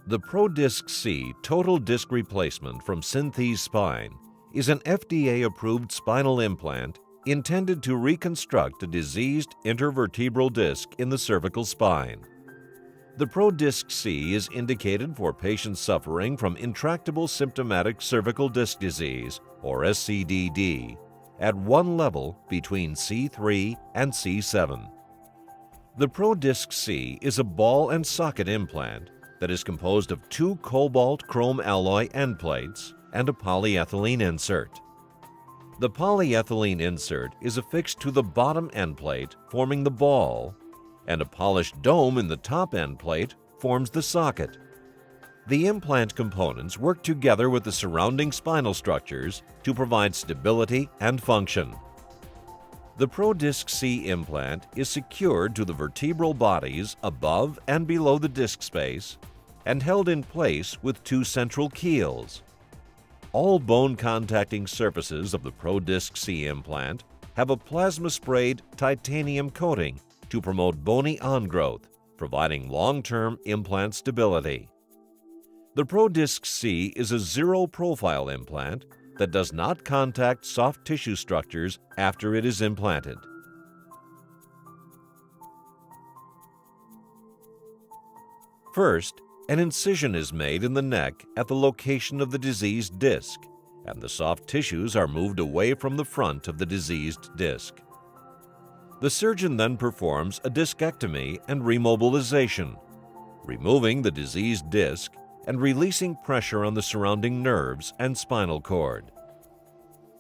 The ProDisc C Total Disc Replacement from Synthes Spine is an FDA-approved spinal implant intended to reconstruct a diseased intervertebral disc in the cervical spine. The ProDisc C is indicated for patients suffering from intractable symptomatic cervical disc disease, or SCDD, at one level between C3 and C7. The ProDisc C is a ball and socket implant that is composed of two cobalt chrome alloy end plates and a polyethylene insert. The polyethylene insert is affixed to the bottom end plate, forming the ball, and a polished dome in the top end plate forms the socket. The implant components work together with the surrounding spinal structures to provide stability and function. The ProDisc C implant is secured to the vertebral bodies above and below the disc space and held in place with two central keels. All bone-contacting surfaces of the ProDisc C implant have a plasma-sprayed titanium coating to promote bony on-growth, providing long-term implant stability. The ProDisc C is a zero-profile implant that does not contact soft tissue structures after it is implanted. First, an incision is made in the neck at the location of the diseased disc, and the soft tissues are moved away from the front of the diseased disc. The surgeon then performs a discectomy and remobilization, removing the diseased disc and releasing pressure on the surrounding nerves and spinal cord.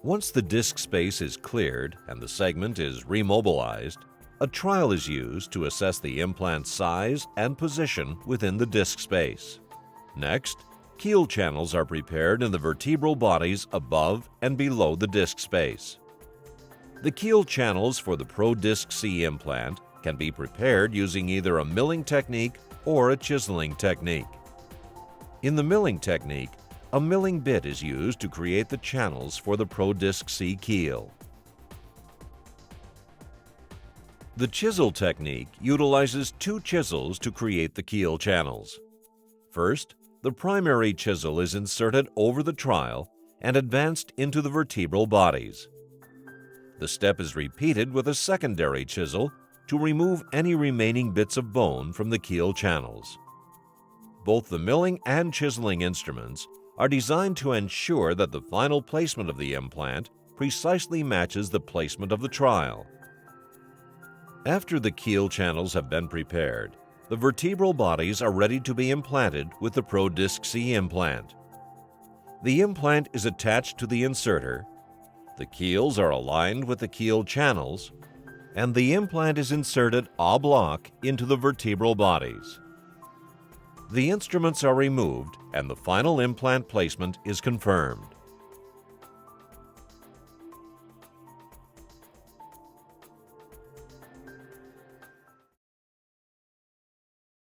Once the disc space is cleared and the segment is remobilized, a trial is used to assess the implant size and position within the disc space. Next, keel channels are prepared in the vertebral bodies above and below the disc space. The keel channels for the ProDisc C implant can be prepared using either a milling technique or a chiseling technique. In the milling technique, a milling bit is used to create the channels for the ProDisc C keel. The chisel technique utilizes two chisels to create the keel channels. First, the primary chisel is inserted over the trial and advanced into the vertebral bodies. The step is repeated with a secondary chisel to remove any remaining bits of bone from the keel channels. Both the milling and chiseling instruments are designed to ensure that the final placement of the implant precisely matches the placement of the trial. After the keel channels have been prepared, the vertebral bodies are ready to be implanted with the ProDisc C implant. The implant is attached to the inserter, the keels are aligned with the keel channels, and the implant is inserted en bloc into the vertebral bodies. The instruments are removed and the final implant placement is confirmed.